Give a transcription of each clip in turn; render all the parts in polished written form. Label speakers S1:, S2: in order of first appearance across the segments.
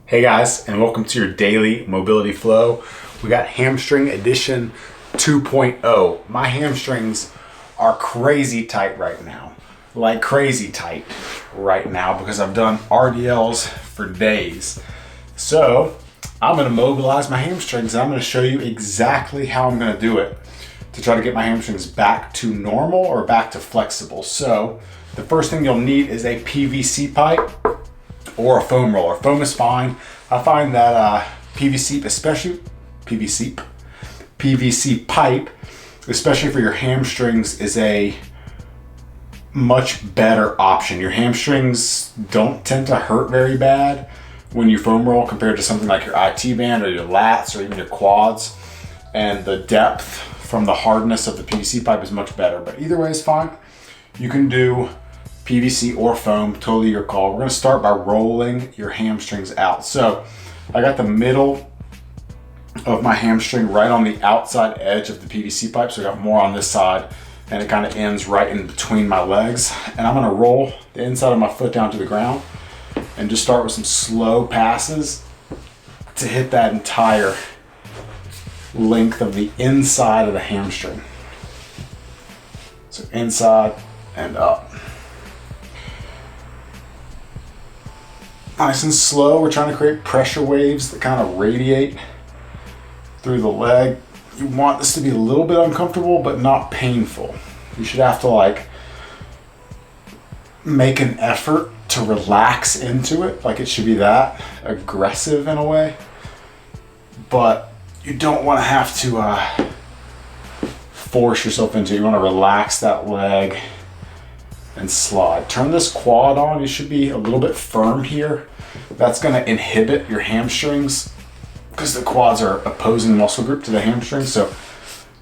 S1: Hey guys, and welcome to your daily mobility flow. We got hamstring edition 2.0. My hamstrings are crazy tight right now. Like crazy tight right now because I've done RDLs for days. So I'm gonna mobilize my hamstrings and I'm gonna show you exactly how I'm gonna do it to try to get my hamstrings back to normal or back to flexible. So the first thing you'll need is a PVC pipe or a foam roller. Foam is fine. I find that PVC, especially PVC pipe, especially for your hamstrings, is a much better option. Your hamstrings don't tend to hurt very bad when you foam roll compared to something like your IT band or your lats or even your quads. And the depth from the hardness of the PVC pipe is much better. But either way is fine. You can do PVC or foam, totally your call. We're gonna start by rolling your hamstrings out. So I got the middle of my hamstring right on the outside edge of the PVC pipe. So I got more on this side and it kind of ends right in between my legs. And I'm gonna roll the inside of my foot down to the ground and just start with some slow passes to hit that entire length of the inside of the hamstring. So inside and up. Nice and slow. We're trying to create pressure waves that kind of radiate through the leg. You want this to be a little bit uncomfortable, but not painful. You should have to like make an effort to relax into it. Like it should be that aggressive in a way, but you don't want to have to force yourself into it. You want to relax that leg and slide. Turn this quad on. You should be a little bit firm here. That's going to inhibit your hamstrings because the quads are opposing muscle group to the hamstrings. So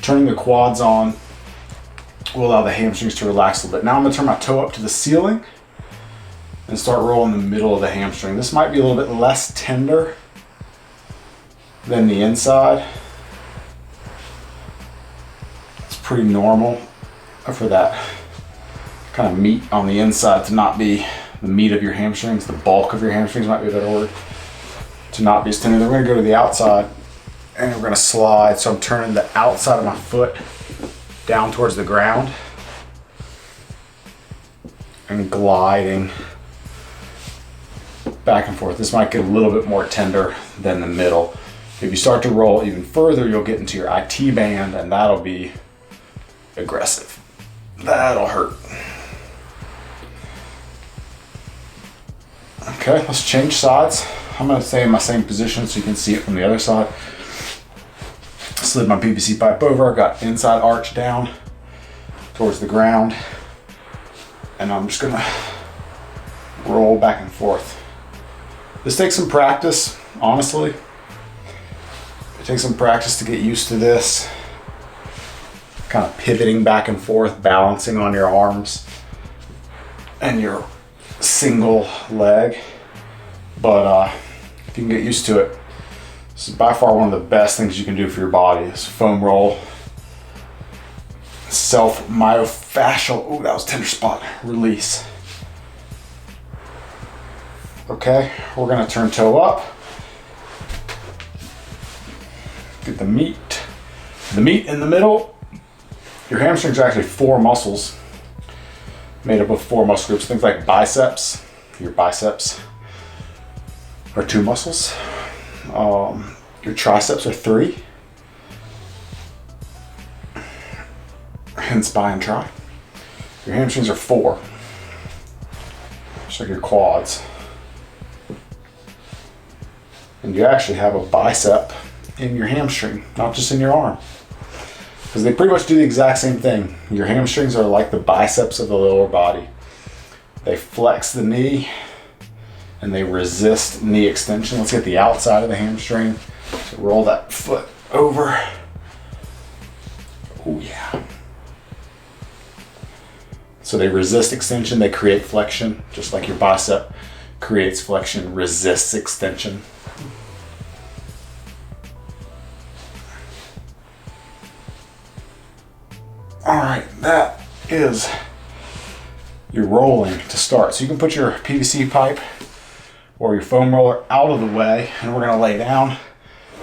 S1: turning the quads on will allow the hamstrings to relax a little bit. Now I'm going to turn my toe up to the ceiling and start rolling the middle of the hamstring. This might be a little bit less tender than the inside. It's pretty normal for that kind of meat on the inside to not be the meat of your hamstrings. The bulk of your hamstrings might be a better word, to not be as tender. Then we're going to go to the outside and we're going to slide. So I'm turning the outside of my foot down towards the ground and gliding back and forth. This might get a little bit more tender than the middle. If you start to roll even further, you'll get into your IT band and that'll be aggressive. That'll hurt. Okay, let's change sides. I'm going to stay in my same position so you can see it from the other side. Slid my PVC pipe over. I got inside arch down towards the ground. And I'm just going to roll back and forth. This takes some practice, honestly. It takes some practice to get used to this. Kind of pivoting back and forth, balancing on your arms and your single leg. But if you can get used to it, this is by far one of the best things you can do for your body. Is foam roll, self myofascial, oh that was a tender spot, release. Okay, we're gonna turn toe up. Get the meat in the middle. Your hamstrings are actually four muscles made up of four muscle groups. Things like biceps. Your biceps are two muscles. Your triceps are three. Hence bi and tri. Your hamstrings are four. Just like your quads. And you actually have a bicep in your hamstring, not just in your arm. Because they pretty much do the exact same thing. Your hamstrings are like the biceps of the lower body. They flex the knee and they resist knee extension. Let's get the outside of the hamstring. So roll that foot over. Oh yeah. So they resist extension, they create flexion, just like your bicep creates flexion, resists extension. All right, that is your rolling to start. So you can put your PVC pipe or your foam roller out of the way, and we're gonna lay down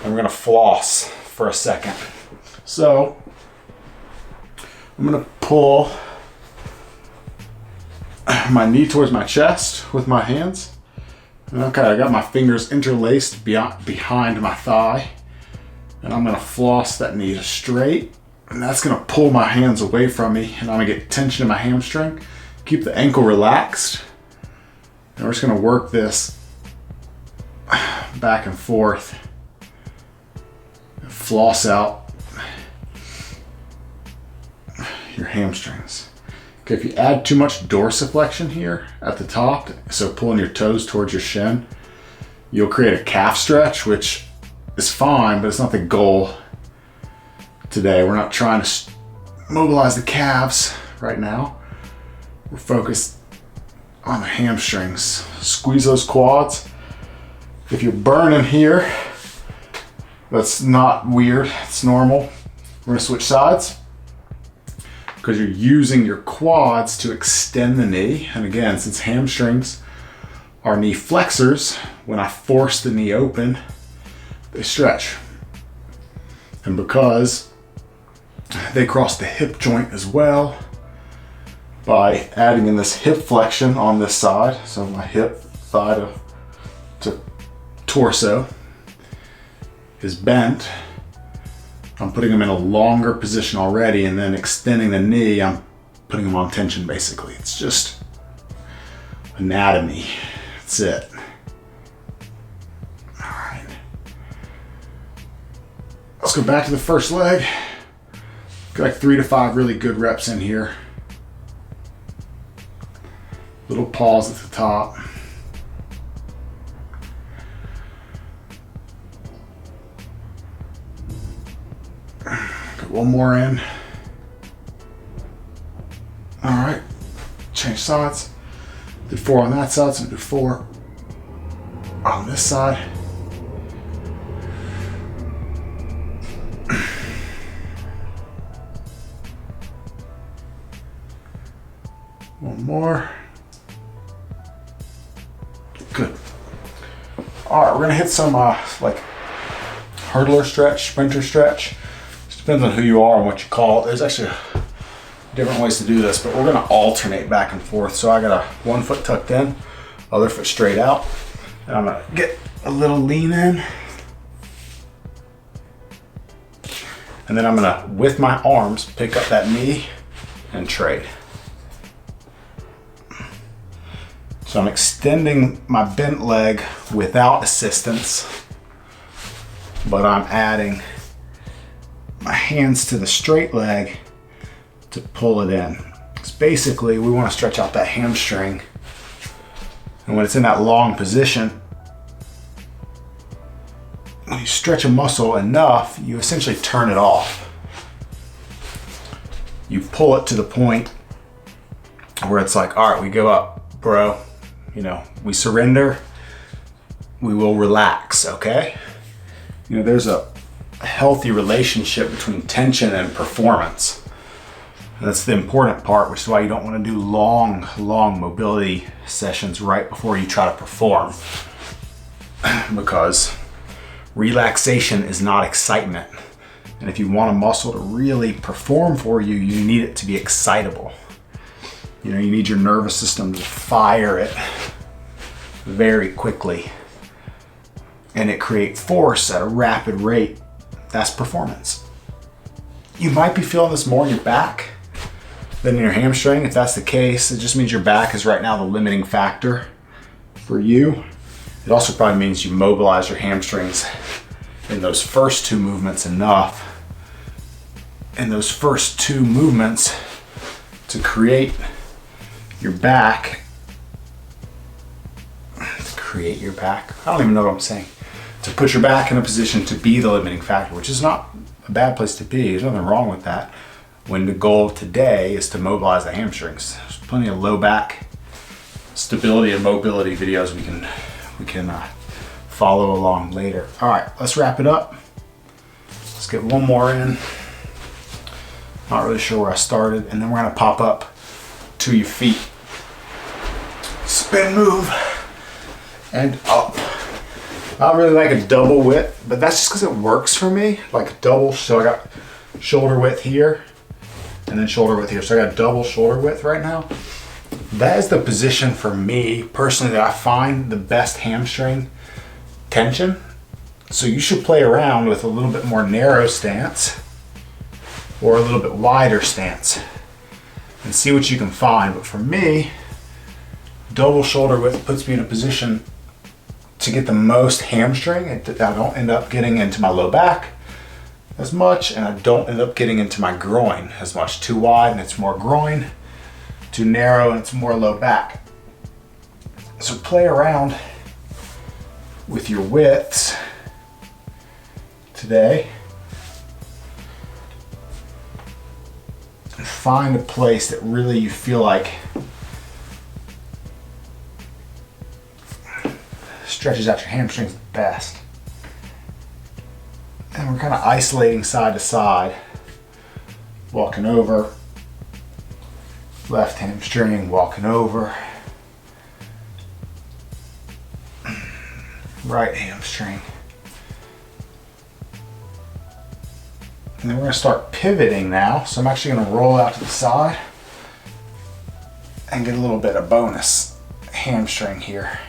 S1: and we're gonna floss for a second. So I'm gonna pull my knee towards my chest with my hands. Okay, I got my fingers interlaced behind my thigh, and I'm gonna floss that knee straight, and that's gonna pull my hands away from me, and I'm gonna get tension in my hamstring, keep the ankle relaxed, and we're just gonna work this back and forth, and floss out your hamstrings. Okay, if you add too much dorsiflexion here at the top, so pulling your toes towards your shin, you'll create a calf stretch, which is fine, but it's not the goal today. We're not trying to mobilize the calves right now. We're focused on the hamstrings. Squeeze those quads. If you're burning here, that's not weird, it's normal. We're gonna switch sides, because you're using your quads to extend the knee. And again, since hamstrings are knee flexors, when I force the knee open, they stretch. And because they cross the hip joint as well, by adding in this hip flexion on this side, so my hip, thigh to torso is bent, I'm putting them in a longer position already, and then extending the knee, I'm putting them on tension basically. It's just anatomy. That's it. All right. Let's go back to the first leg. Got like 3 to 5 really good reps in here. Little pause at the top. One more in. All right, change sides. Did 4 on that side, so do 4 on this side. One more. Good. All right, we're gonna hit some like hurdler stretch, sprinter stretch. Depends on who you are and what you call it. There's actually different ways to do this, but we're gonna alternate back and forth. So I got one foot tucked in, other foot straight out. And I'm gonna get a little lean in. And then I'm gonna, with my arms, pick up that knee and trade. So I'm extending my bent leg without assistance, but I'm adding my hands to the straight leg to pull it in. Because basically we want to stretch out that hamstring, and when it's in that long position, when you stretch a muscle enough, you essentially turn it off. You pull it to the point where it's like, all right, we give up, bro. You know, we surrender, we will relax, okay? You know, there's a healthy relationship between tension and performance. And that's the important part, which is why you don't want to do long mobility sessions right before you try to perform. Because relaxation is not excitement. And if you want a muscle to really perform for you, you need it to be excitable. You know, you need your nervous system to fire it very quickly. And it creates force at a rapid rate. That's performance. You might be feeling this more in your back than in your hamstring. If that's the case, it just means your back is right now the limiting factor for you. It also probably means you mobilize your hamstrings in those first 2 movements enough. In those first 2 movements to create your back. I don't even know what I'm saying. To put your back in a position to be the limiting factor, which is not a bad place to be. There's nothing wrong with that. When the goal today is to mobilize the hamstrings. There's plenty of low back stability and mobility videos we can follow along later. All right, let's wrap it up. Let's get one more in. Not really sure where I started, and then we're gonna pop up to your feet. Spin move. and up. I really like a double width, but that's just because it works for me, like a double. So I got shoulder width here and then shoulder width here. So I got double shoulder width right now. That is the position for me personally that I find the best hamstring tension. So you should play around with a little bit more narrow stance or a little bit wider stance and see what you can find. But for me, double shoulder width puts me in a position to get the most hamstring. I don't end up getting into my low back as much, and I don't end up getting into my groin as much. Too wide and it's more groin, too narrow and it's more low back. So play around with your widths today and find a place that really you feel like stretches out your hamstrings the best. And we're kind of isolating side to side, walking over, left hamstring, walking over, right hamstring. And then we're going to start pivoting now. So I'm actually going to roll out to the side and get a little bit of bonus hamstring here.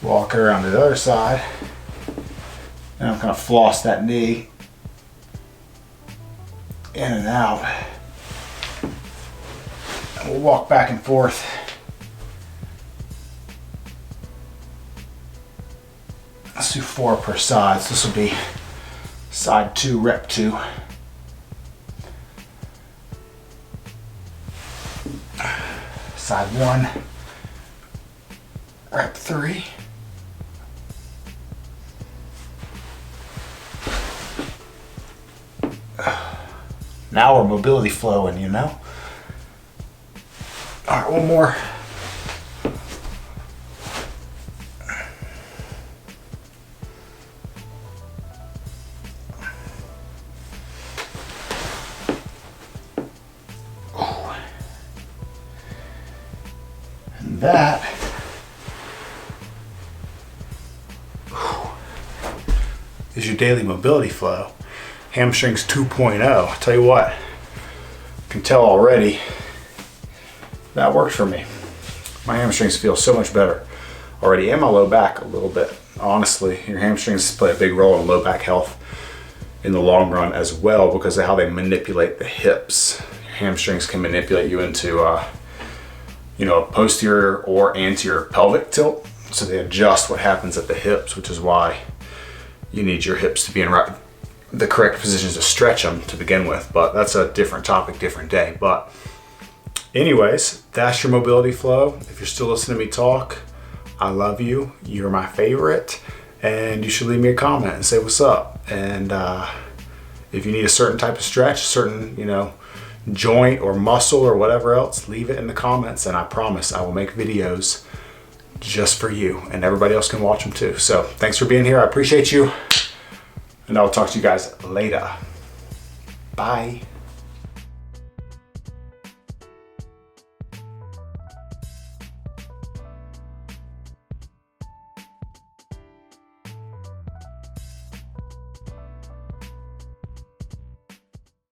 S1: Walk it around to the other side, and I'm going to floss that knee in and out. And we'll walk back and forth. Let's do 4 per side. So this will be side 2, rep 2. Side 1, rep 3. Now we're mobility flowing, you know? All right, one more. And that is your daily mobility flow. Hamstrings 2.0. I'll tell you what, you can tell already that worked for me. My hamstrings feel so much better already, and my low back a little bit. Honestly, your hamstrings play a big role in low back health in the long run as well because of how they manipulate the hips. Your hamstrings can manipulate you into a posterior or anterior pelvic tilt. So they adjust what happens at the hips, which is why you need your hips to be in the correct positions to stretch them to begin with. But that's a different topic, different day. But anyways, that's your mobility flow. If you're still listening to me talk, I love you. You're my favorite. And you should leave me a comment and say what's up. And if you need a certain type of stretch, certain, joint or muscle or whatever else, leave it in the comments. And I promise I will make videos just for you. And everybody else can watch them too. So thanks for being here. I appreciate you. And I'll talk to you guys later. Bye.